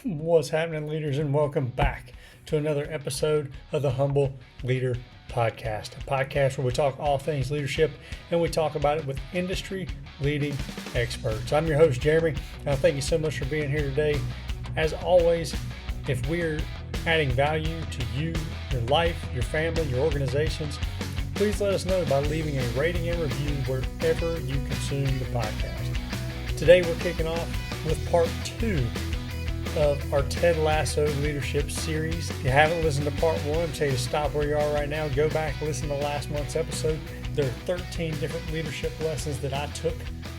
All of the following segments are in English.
What's happening, leaders, and welcome back to another episode of the Humble Leader Podcast, a podcast where we talk all things leadership and we talk about it with industry leading experts. I'm your host, Jeremy, and thank you so much for being here today. As always, if we're adding value to you, your life, your family, your organizations, please let us know by leaving a rating and review wherever you consume the podcast. Today, we're kicking off with part 2 of our Ted Lasso leadership series. If you haven't listened to part 1, I'm saying to stop where you are right now, go back, listen to last month's episode. There are 13 different leadership lessons that I took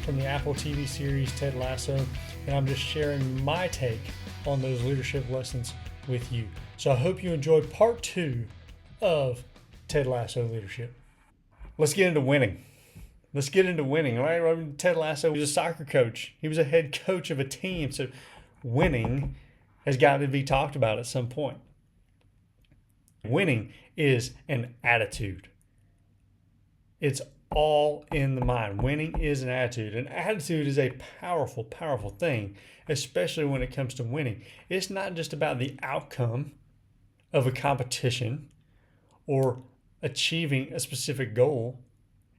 from the Apple TV series Ted Lasso, and I'm just sharing my take on those leadership lessons with you. So I hope you enjoyed part 2 of Ted Lasso leadership. Let's get into winning. Right? Ted Lasso was a soccer coach. He was a head coach of a team, so winning has got to be talked about at some point. Winning is an attitude. It's all in the mind. Winning is an attitude. An attitude is a powerful, powerful thing, especially when it comes to winning. It's not just about the outcome of a competition or achieving a specific goal.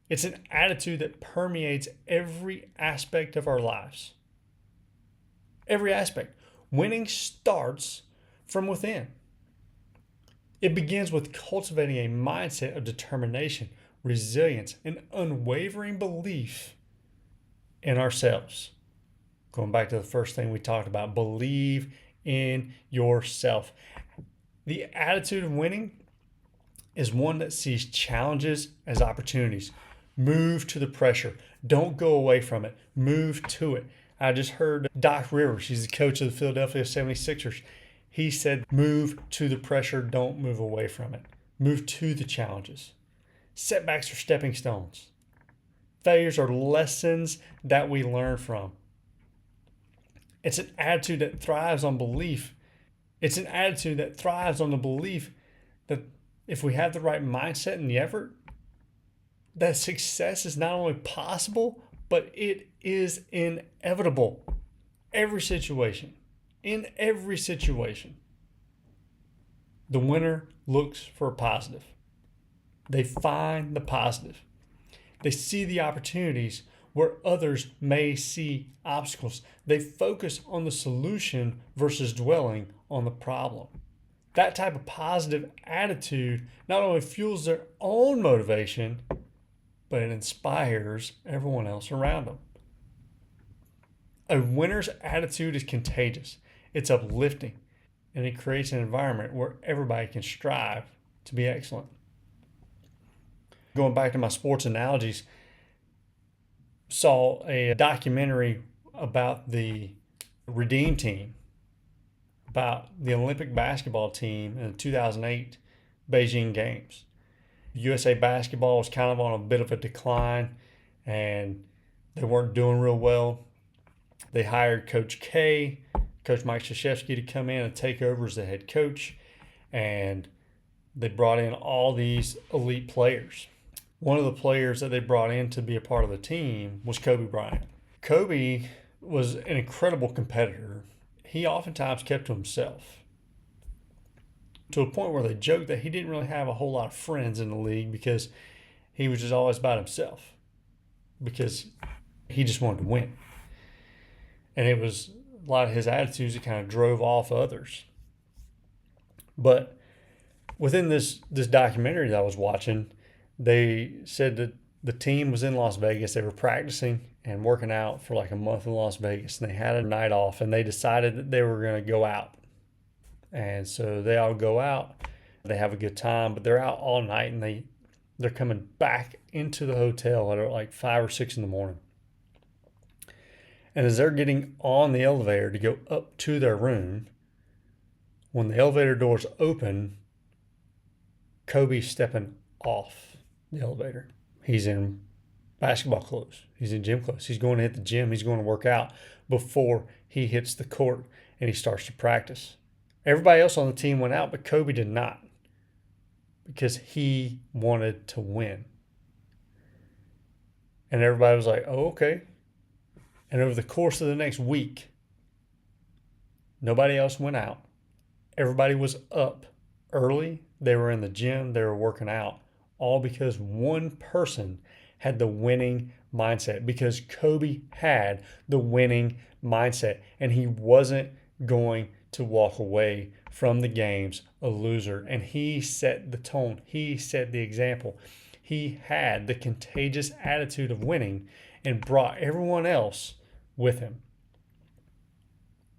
It's an attitude that permeates every aspect of our lives. Every aspect. Winning starts from within. It begins with cultivating a mindset of determination, resilience, and unwavering belief in ourselves. Going back to the first thing we talked about, believe in yourself. The attitude of winning is one that sees challenges as opportunities. Move to the pressure. Don't go away from it. Move to it. I just heard Doc Rivers, he's the coach of the Philadelphia 76ers. He said, move to the pressure, don't move away from it. Move to the challenges. Setbacks are stepping stones. Failures are lessons that we learn from. It's an attitude that thrives on belief. It's an attitude that thrives on the belief that if we have the right mindset and the effort, that success is not only possible, but it is inevitable. In every situation, the winner looks for a positive. They find the positive. They see the opportunities where others may see obstacles. They focus on the solution versus dwelling on the problem. That type of positive attitude not only fuels their own motivation, but it inspires everyone else around them. A winner's attitude is contagious. It's uplifting, and it creates an environment where everybody can strive to be excellent. Going back to my sports analogies, saw a documentary about the Redeem team, about the Olympic basketball team in the 2008 Beijing Games. USA basketball was kind of on a bit of a decline, and they weren't doing real well. They hired Coach K, Coach Mike Krzyzewski, to come in and take over as the head coach, and they brought in all these elite players. One of the players that they brought in to be a part of the team was Kobe Bryant. Kobe was an incredible competitor. He oftentimes kept to himself, to a point where they joked that he didn't really have a whole lot of friends in the league because he was just always about himself, because he just wanted to win. And it was a lot of his attitudes that kind of drove off others. But within this documentary that I was watching, they said that the team was in Las Vegas. They were practicing and working out for like a month in Las Vegas, and they had a night off, and they decided that they were going to go out. And so they all go out, they have a good time, but they're out all night, and they're coming back into the hotel at like 5 or 6 in the morning. And as they're getting on the elevator to go up to their room, when the elevator doors open, Kobe's stepping off the elevator. He's in basketball clothes. He's in gym clothes. He's going to hit the gym. He's going to work out before he hits the court and he starts to practice. Everybody else on the team went out, but Kobe did not, because he wanted to win. And everybody was like, oh, okay. And over the course of the next week, Nobody else went out. Everybody was up early. They were in the gym. They were working out, all because one person had the winning mindset, because Kobe had the winning mindset, and he wasn't going to walk away from the games a loser. And he set the tone. He set the example. He had the contagious attitude of winning and brought everyone else with him.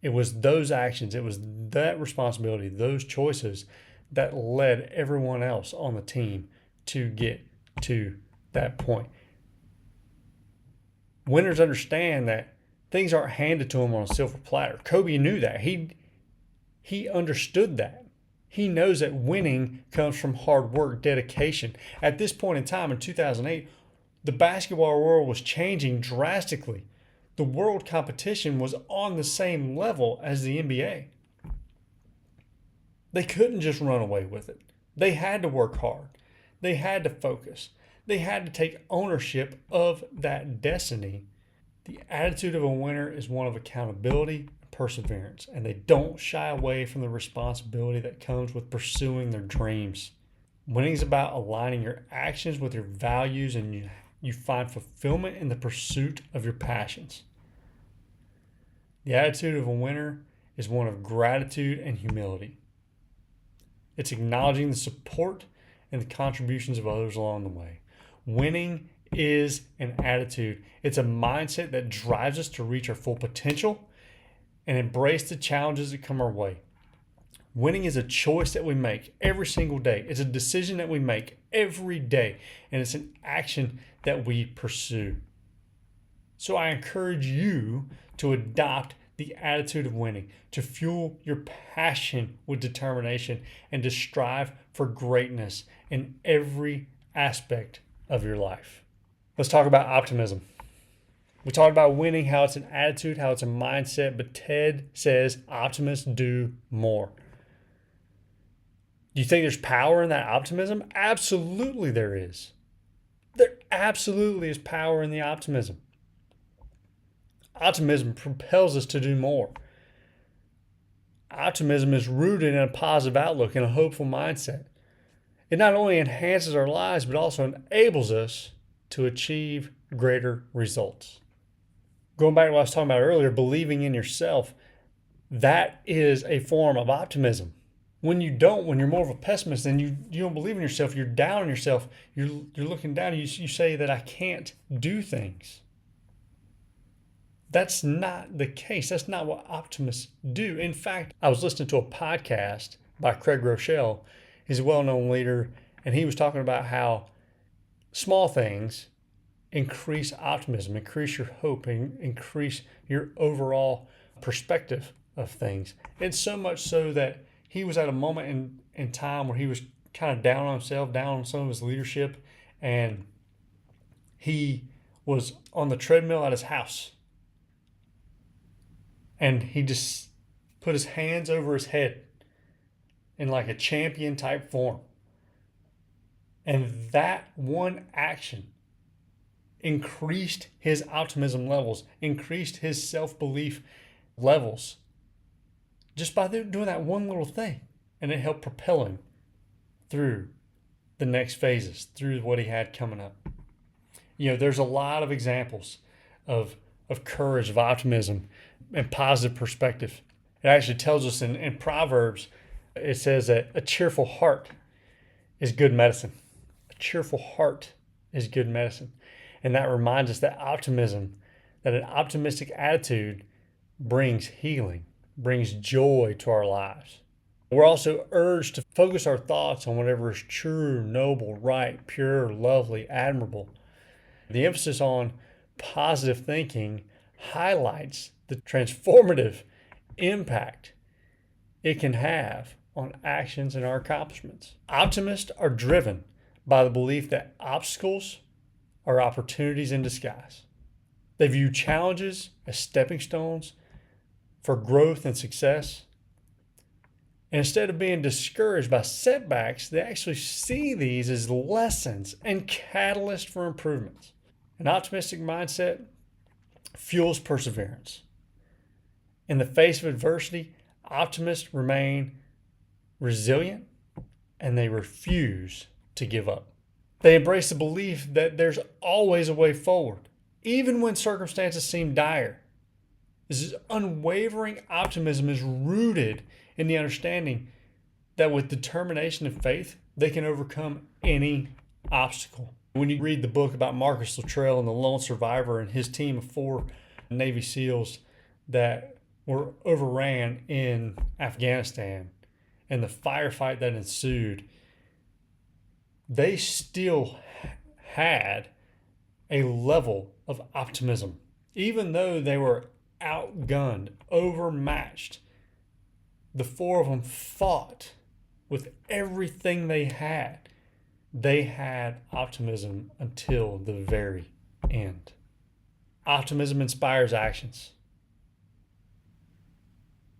It was those actions, it was that responsibility, those choices that led everyone else on the team to get to that point. Winners understand that things aren't handed to them on a silver platter. Kobe knew that. He understood that. He knows that winning comes from hard work, dedication. At this point in time in 2008, the basketball world was changing drastically. The world competition was on the same level as the NBA. They couldn't just run away with it. They had to work hard. They had to focus. They had to take ownership of that destiny. The attitude of a winner is one of accountability and perseverance, and they don't shy away from the responsibility that comes with pursuing their dreams. Winning is about aligning your actions with your values, and you find fulfillment in the pursuit of your passions. The attitude of a winner is one of gratitude and humility. It's acknowledging the support and the contributions of others along the way. Winning is an attitude. It's a mindset that drives us to reach our full potential and embrace the challenges that come our way. Winning is a choice that we make every single day. It's a decision that we make every day, and it's an action that we pursue. So I encourage you to adopt the attitude of winning, to fuel your passion with determination, and to strive for greatness in every aspect of your life. Let's talk about optimism. We talked about winning, how it's an attitude, how it's a mindset, but Ted says optimists do more. Do you think there's power in that optimism? Absolutely there is. There absolutely is power in the optimism. Optimism propels us to do more. Optimism is rooted in a positive outlook and a hopeful mindset. It not only enhances our lives, but also enables us to achieve greater results. Going back to what I was talking about earlier, believing in yourself, that is a form of optimism. When you're more of a pessimist, then you don't believe in yourself, you're down on yourself, you're looking down, you say that I can't do things. That's not the case. That's not what optimists do. In fact, I was listening to a podcast by Craig Rochelle. He's a well-known leader, and he was talking about how small things increase optimism, increase your hope, and increase your overall perspective of things. And so much so that he was at a moment in time where he was kind of down on himself, down on some of his leadership, and he was on the treadmill at his house. And he just put his hands over his head in like a champion type form. And that one action increased his optimism levels, increased his self-belief levels, just by doing that one little thing. And it helped propel him through the next phases, through what he had coming up. There's a lot of examples of courage, of optimism, and positive perspective. It actually tells us in Proverbs, it says that a cheerful heart is good medicine. A cheerful heart is good medicine. And that reminds us that that an optimistic attitude brings healing, brings joy to our lives. We're also urged to focus our thoughts on whatever is true, noble, right, pure, lovely, admirable. The emphasis on positive thinking highlights the transformative impact it can have on actions and our accomplishments. Optimists are driven by the belief that obstacles are opportunities in disguise. They view challenges as stepping stones for growth and success. And instead of being discouraged by setbacks, they actually see these as lessons and catalysts for improvements. An optimistic mindset fuels perseverance. In the face of adversity, Optimists remain resilient and they refuse to give up. They embrace the belief that there's always a way forward, even when circumstances seem dire. This unwavering optimism is rooted in the understanding that with determination and faith, they can overcome any obstacle. When you read the book about Marcus Luttrell and the lone survivor and his team of 4 Navy SEALs that were overran in Afghanistan and the firefight that ensued, they still had a level of optimism. Even though they were outgunned, overmatched, the 4 of them fought with everything they had. They had optimism until the very end. Optimism inspires actions.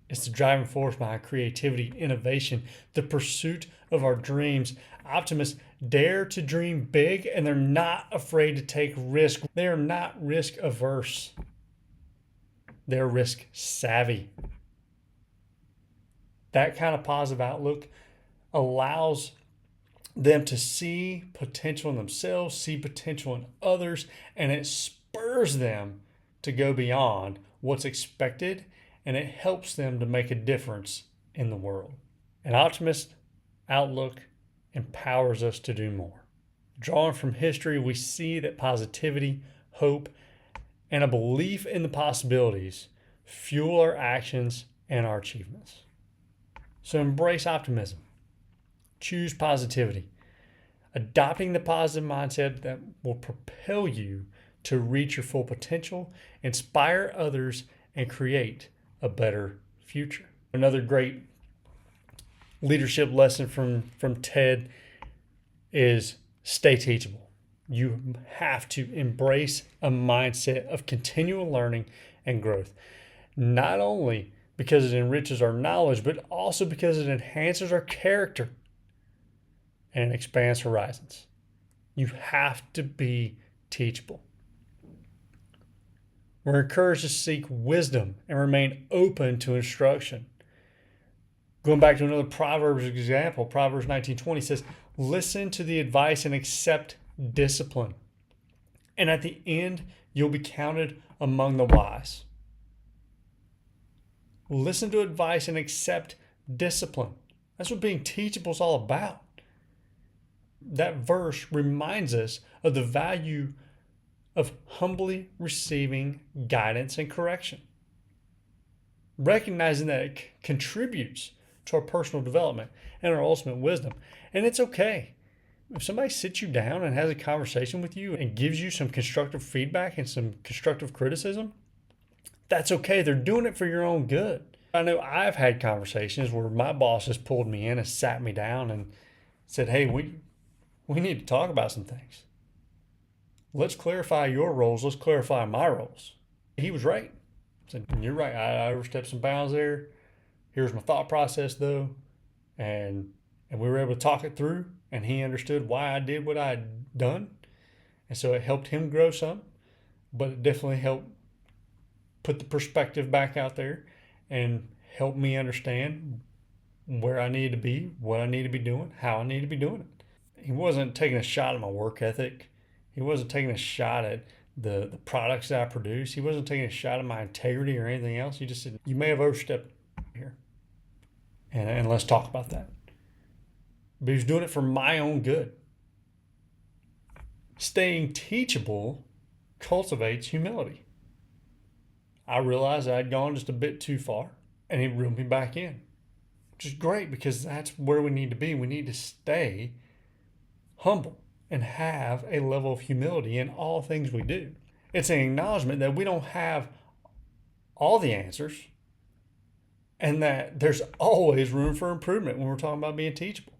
It's the driving force behind creativity, innovation, the pursuit of our dreams. Optimists dare to dream big and they're not afraid to take risk. They are not risk averse. They're risk savvy. That kind of positive outlook allows them to see potential in themselves, see potential in others, and it spurs them to go beyond what's expected, and it helps them to make a difference in the world. An optimist outlook empowers us to do more. Drawing from history, we see that positivity, hope, and a belief in the possibilities fuel our actions and our achievements. So embrace optimism. Choose positivity. Adopting the positive mindset that will propel you to reach your full potential, inspire others, and create a better future. Another great leadership lesson from Ted is stay teachable. You have to embrace a mindset of continual learning and growth, not only because it enriches our knowledge, but also because it enhances our character and expands horizons. You have to be teachable. We're encouraged to seek wisdom and remain open to instruction. Going back to another Proverbs example, Proverbs 19:20 says, listen to the advice and accept discipline. And at the end, you'll be counted among the wise. Listen to advice and accept discipline. That's what being teachable is all about. That verse reminds us of the value of humbly receiving guidance and correction. Recognizing that it contributes to our personal development and our ultimate wisdom. And it's okay. If somebody sits you down and has a conversation with you and gives you some constructive feedback and some constructive criticism, that's okay. They're doing it for your own good. I know I've had conversations where my boss has pulled me in and sat me down and said, hey, we need to talk about some things. Let's clarify your roles. Let's clarify my roles. He was right. I said, you're right. I overstepped some bounds there. Here's my thought process, though. And we were able to talk it through, and he understood why I did what I had done. And so it helped him grow some, but it definitely helped put the perspective back out there and help me understand where I need to be, what I need to be doing, how I need to be doing it. He wasn't taking a shot at my work ethic. He wasn't taking a shot at the products that I produce. He wasn't taking a shot at my integrity or anything else. He just said, you may have overstepped here. And let's talk about that. But he was doing it for my own good. Staying teachable cultivates humility. I realized I had gone just a bit too far, and he reeled me back in, which is great because that's where we need to be. We need to stay humble and have a level of humility in all things we do. It's an acknowledgement that we don't have all the answers and that there's always room for improvement when we're talking about being teachable.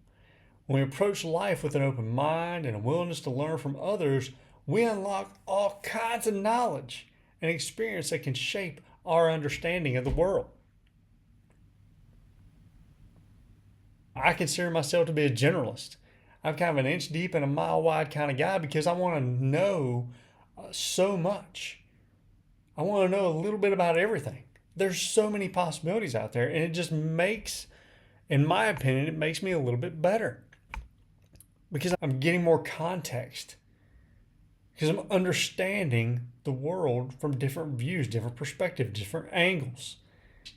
When we approach life with an open mind and a willingness to learn from others, we unlock all kinds of knowledge and experience that can shape our understanding of the world. I consider myself to be a generalist. I'm kind of an inch deep and a mile wide kind of guy because I want to know so much. I want to know a little bit about everything. There's so many possibilities out there, and it just makes, in my opinion, it makes me a little bit better because I'm getting more context, because I'm understanding the world from different views, different perspectives, different angles.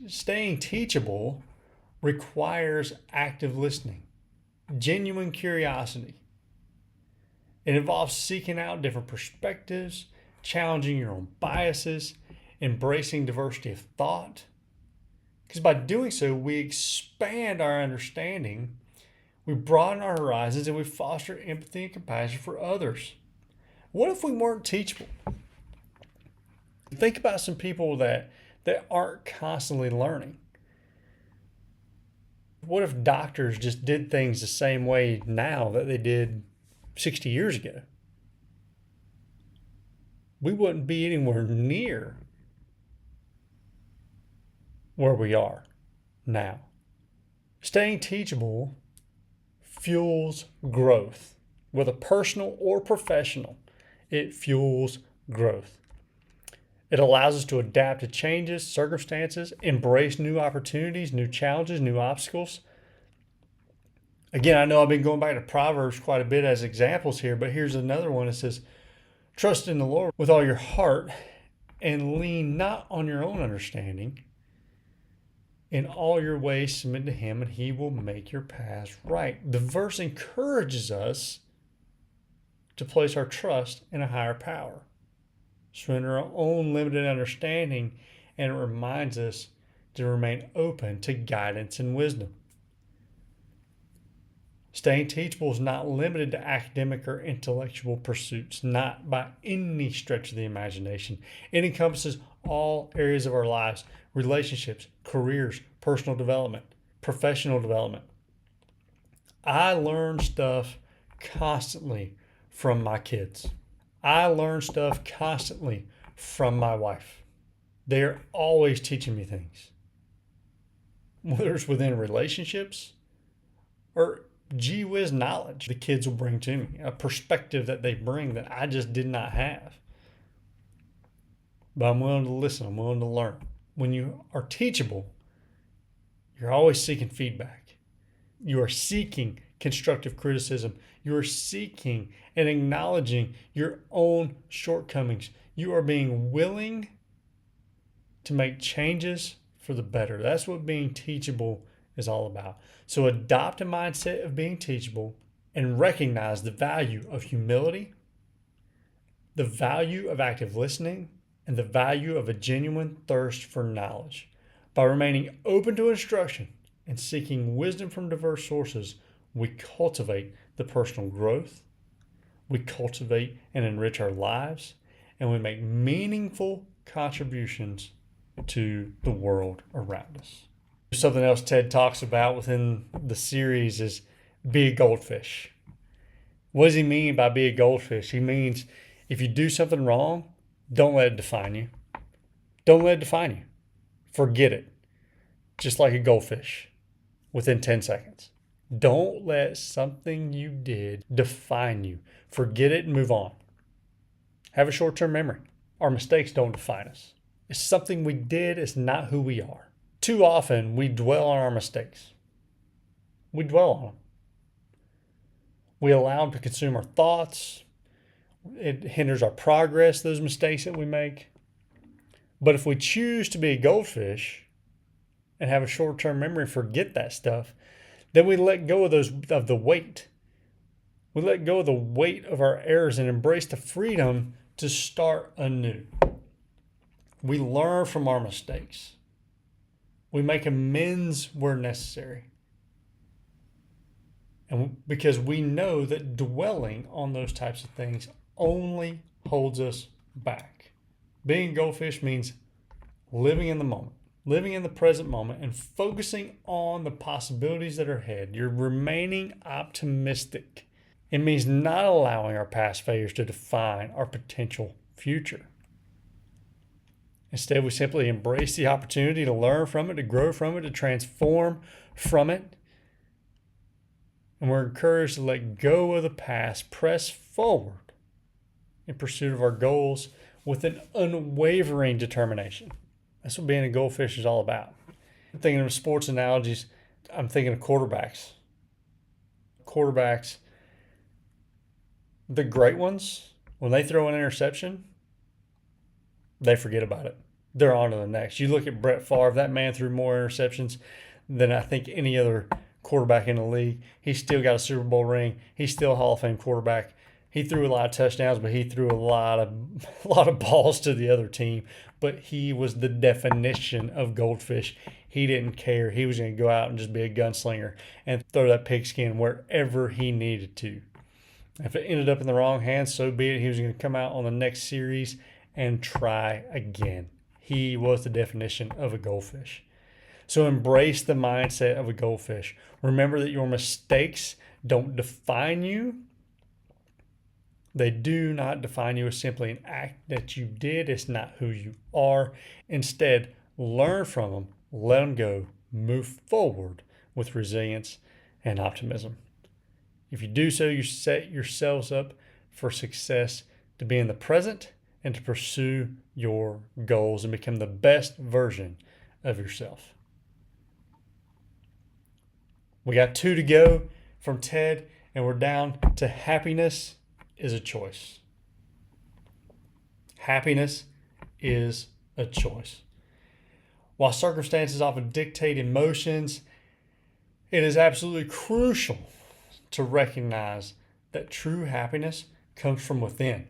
Staying teachable requires active listening, genuine curiosity. It involves seeking out different perspectives, challenging your own biases, embracing diversity of thought. Because by doing so, we expand our understanding, we broaden our horizons, and we foster empathy and compassion for others. What if we weren't teachable? Think about some people that aren't constantly learning. What if doctors just did things the same way now that they did 60 years ago? We wouldn't be anywhere near where we are now. Staying teachable fuels growth, whether personal or professional. It fuels growth. It allows us to adapt to changes, circumstances, embrace new opportunities, new challenges, new obstacles. Again, I know I've been going back to Proverbs quite a bit as examples here, but here's another one. It says, trust in the Lord with all your heart and lean not on your own understanding. In all your ways submit to him, and he will make your paths right. The verse encourages us to place our trust in a higher power, surrender our own limited understanding, and it reminds us to remain open to guidance and wisdom. Staying teachable is not limited to academic or intellectual pursuits, not by any stretch of the imagination. It encompasses all areas of our lives: relationships, careers, personal development, professional development. I learn stuff constantly from my kids. I learn stuff constantly from my wife. They're always teaching me things, whether it's within relationships or gee whiz knowledge the kids will bring to me, a perspective that they bring that I just did not have. But I'm willing to listen, I'm willing to learn. When you are teachable, you're always seeking feedback. You are seeking constructive criticism. You are seeking and acknowledging your own shortcomings. You are being willing to make changes for the better. That's what being teachable is all about. So adopt a mindset of being teachable and recognize the value of humility, the value of active listening, and the value of a genuine thirst for knowledge. By remaining open to instruction and seeking wisdom from diverse sources, we cultivate the personal growth, we cultivate and enrich our lives, and we make meaningful contributions to the world around us. Something else Ted talks about within the series is be a goldfish. What does he mean by be a goldfish? He means if you do something wrong, don't let it define you. Don't let it define you. Forget it. Just like a goldfish within 10 seconds. Don't let something you did define you. Forget it and move on. Have a short-term memory. Our mistakes don't define us. It's something we did. It's not who we are. Too often, we dwell on our mistakes. We dwell on them. We allow them to consume our thoughts. It hinders our progress, those mistakes that we make. But if we choose to be a goldfish and have a short-term memory, forget that stuff, then we let go of the weight. We let go of the weight of our errors and embrace the freedom to start anew. We learn from our mistakes. We make amends where necessary. And because we know that dwelling on those types of things only holds us back. Being a goldfish means living in the moment, living in the present moment, and focusing on the possibilities that are ahead. You're remaining optimistic. It means not allowing our past failures to define our potential future. Instead, we simply embrace the opportunity to learn from it, to grow from it, to transform from it. And we're encouraged to let go of the past, press forward in pursuit of our goals with an unwavering determination. That's what being a goldfish is all about. Thinking of sports analogies, I'm thinking of quarterbacks. Quarterbacks, the great ones, when they throw an interception, they forget about it. They're on to the next. You look at Brett Favre, that man threw more interceptions than I think any other quarterback in the league. He's still got a Super Bowl ring. He's still a Hall of Fame quarterback. He threw a lot of touchdowns, but he threw a lot of balls to the other team. But he was the definition of goldfish. He didn't care. He was going to go out and just be a gunslinger and throw that pigskin wherever he needed to. If it ended up in the wrong hands, so be it. He was going to come out on the next series and try again. He was the definition of a goldfish. So embrace the mindset of a goldfish. Remember that your mistakes don't define you. They do not define you as simply an act that you did. It's not who you are. Instead, learn from them, let them go, move forward with resilience and optimism. If you do so, you set yourselves up for success to be in the present and to pursue your goals and become the best version of yourself. We got 2 to go from Ted, and we're down to happiness is a choice. Happiness is a choice. While circumstances often dictate emotions, it is absolutely crucial to recognize that true happiness comes from within,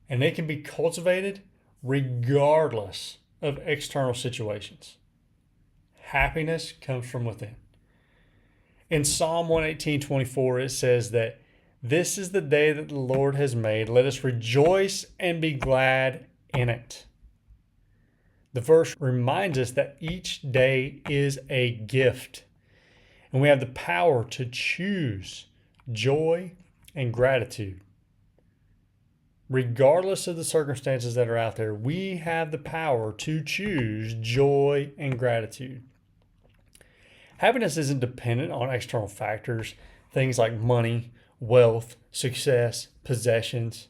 and it can be cultivated regardless of external situations. Happiness comes from within. In Psalm 118:24, it says that this is the day that the Lord has made. Let us rejoice and be glad in it. The verse reminds us that each day is a gift, and we have the power to choose joy and gratitude. Regardless of the circumstances that are out there, we have the power to choose joy and gratitude. Happiness isn't dependent on external factors, things like money, wealth, success, possessions.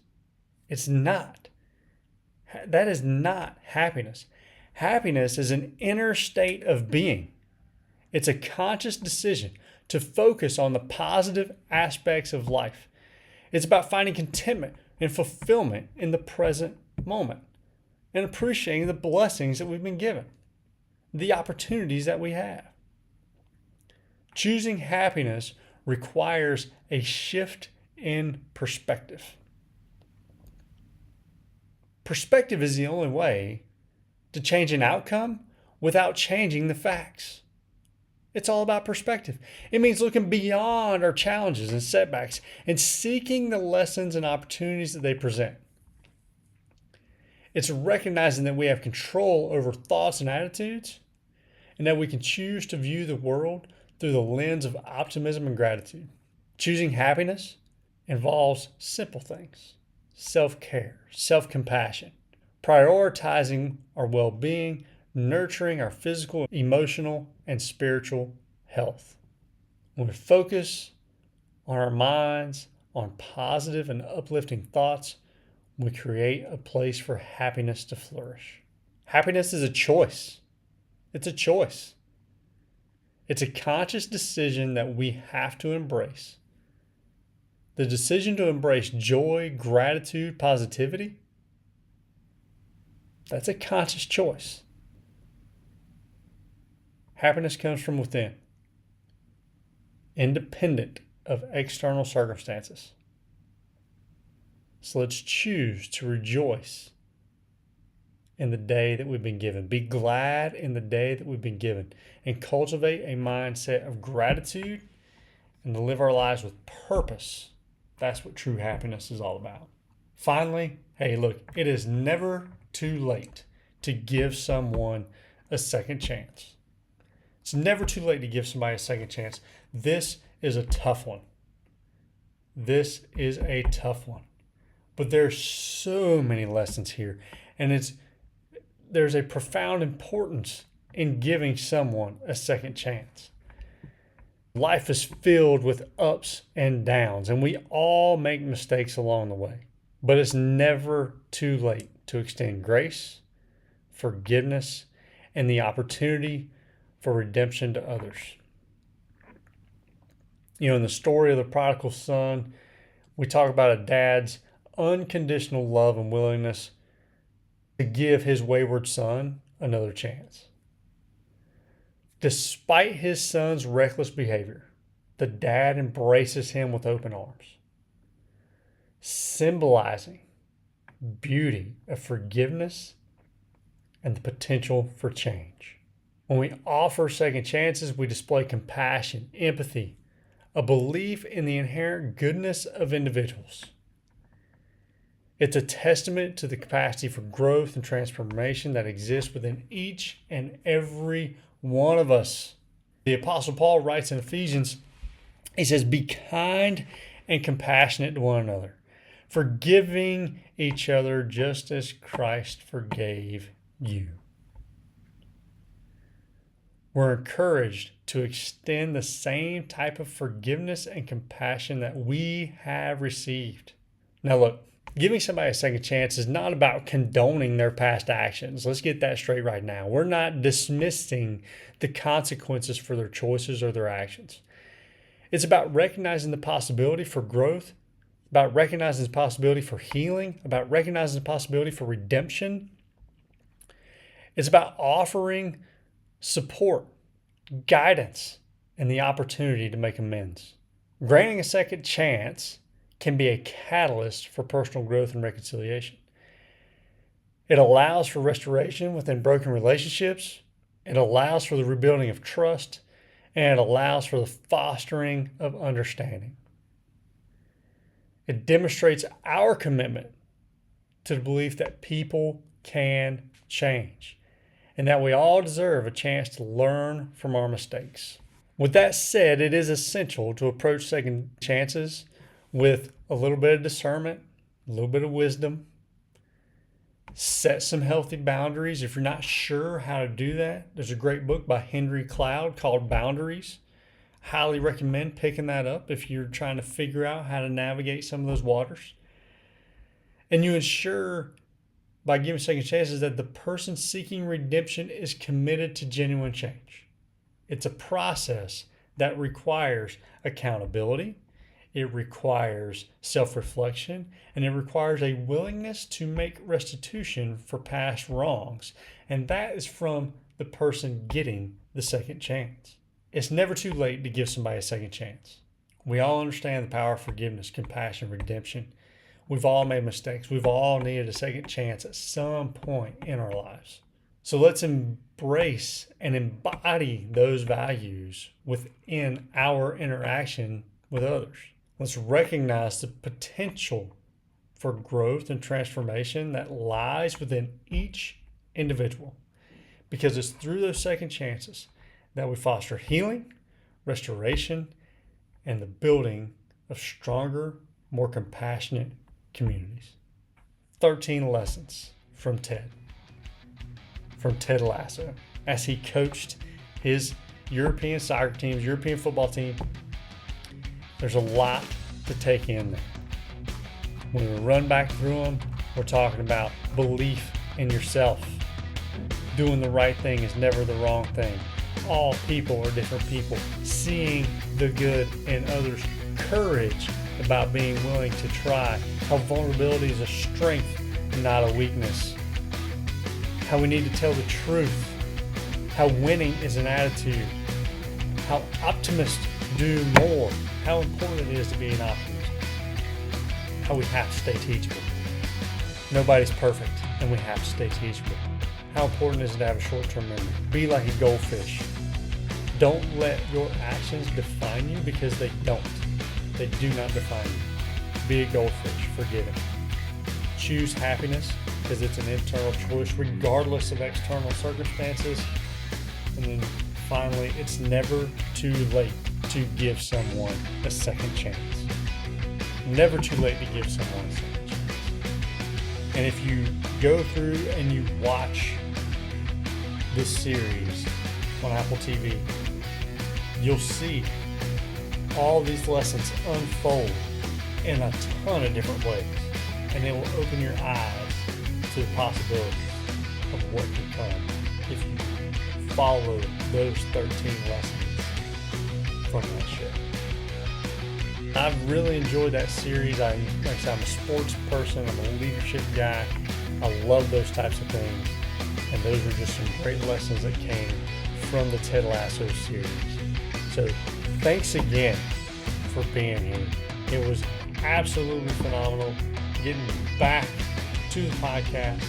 It's not. That is not happiness. Happiness is an inner state of being. It's a conscious decision to focus on the positive aspects of life. It's about finding contentment and fulfillment in the present moment and appreciating the blessings that we've been given, the opportunities that we have. Choosing happiness requires a shift in perspective. Perspective is the only way to change an outcome without changing the facts. It's all about perspective. It means looking beyond our challenges and setbacks and seeking the lessons and opportunities that they present. It's recognizing that we have control over thoughts and attitudes, and that we can choose to view the world through the lens of optimism and gratitude. Choosing happiness involves simple things: self-care, self-compassion, prioritizing our well-being, nurturing our physical, emotional, and spiritual health. When we focus on our minds, on positive and uplifting thoughts, we create a place for happiness to flourish. Happiness is a choice. It's a choice. It's a conscious decision that we have to embrace. The decision to embrace joy, gratitude, positivity, that's a conscious choice. Happiness comes from within, independent of external circumstances. So let's choose to rejoice in the day that we've been given. Be glad in the day that we've been given, and cultivate a mindset of gratitude and to live our lives with purpose. That's what true happiness is all about. Finally, hey, look, it is never too late to give someone a second chance. It's never too late to give somebody a second chance. This is a tough one. This is a tough one. But there's so many lessons here, and there's a profound importance in giving someone a second chance. Life is filled with ups and downs, and we all make mistakes along the way. But it's never too late to extend grace, forgiveness, and the opportunity for redemption to others. In the story of the prodigal son, we talk about a dad's unconditional love and willingness to give his wayward son another chance. Despite his son's reckless behavior, the dad embraces him with open arms, symbolizing beauty of forgiveness and the potential for change. When we offer second chances, we display compassion, empathy, a belief in the inherent goodness of individuals. It's a testament to the capacity for growth and transformation that exists within each and every one of us. The Apostle Paul writes in Ephesians, he says, "Be kind and compassionate to one another, forgiving each other just as Christ forgave you." We're encouraged to extend the same type of forgiveness and compassion that we have received. Now look, giving somebody a second chance is not about condoning their past actions. Let's get that straight right now. We're not dismissing the consequences for their choices or their actions. It's about recognizing the possibility for growth, about recognizing the possibility for healing, about recognizing the possibility for redemption. It's about offering support, guidance, and the opportunity to make amends. Granting a second chance can be a catalyst for personal growth and reconciliation. It allows for restoration within broken relationships. It allows for the rebuilding of trust, and it allows for the fostering of understanding. It demonstrates our commitment to the belief that people can change and that we all deserve a chance to learn from our mistakes. With that said, it is essential to approach second chances with a little bit of discernment, a little bit of wisdom. Set some healthy boundaries. If you're not sure how to do that, there's a great book by Henry Cloud called Boundaries. Highly recommend picking that up if you're trying to figure out how to navigate some of those waters. And you ensure by giving second chances that the person seeking redemption is committed to genuine change. It's a process that requires accountability. It requires self-reflection, and it requires a willingness to make restitution for past wrongs. And that is from the person getting the second chance. It's never too late to give somebody a second chance. We all understand the power of forgiveness, compassion, redemption. We've all made mistakes. We've all needed a second chance at some point in our lives. So let's embrace and embody those values within our interaction with others. Let's recognize the potential for growth and transformation that lies within each individual, because it's through those second chances that we foster healing, restoration, and the building of stronger, more compassionate communities. 13 lessons from Ted Lasso, as he coached his European soccer teams, European football team. There's a lot to take in there. When we run back through them, we're talking about belief in yourself. Doing the right thing is never the wrong thing. All people are different people. Seeing the good in others. Courage about being willing to try. How vulnerability is a strength and not a weakness. How we need to tell the truth. How winning is an attitude. How optimists do more. How important it is to be an optimist. How we have to stay teachable. Nobody's perfect, and we have to stay teachable. How important is it to have a short-term memory? Be like a goldfish. Don't let your actions define you, because they don't. They do not define you. Be a goldfish, forgiving. Choose happiness, because it's an internal choice regardless of external circumstances. And then finally, it's never too late to give someone a second chance. Never too late to give someone a second chance. And if you go through and you watch this series on Apple TV, you'll see all these lessons unfold in a ton of different ways. And it will open your eyes to the possibilities of what can come if you follow those 13 lessons from that show. I've really enjoyed that series. Like I said, I'm a sports person. I'm a leadership guy. I love those types of things. And those were just some great lessons that came from the Ted Lasso series. So thanks again for being here. It was absolutely phenomenal getting back to the podcast,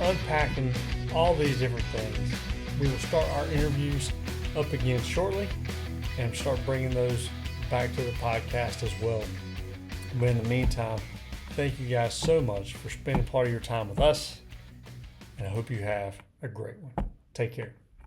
unpacking all these different things. We will start our interviews up again shortly and start bringing those back to the podcast as well. But in the meantime, thank you guys so much for spending part of your time with us, and I hope you have a great one. Take care.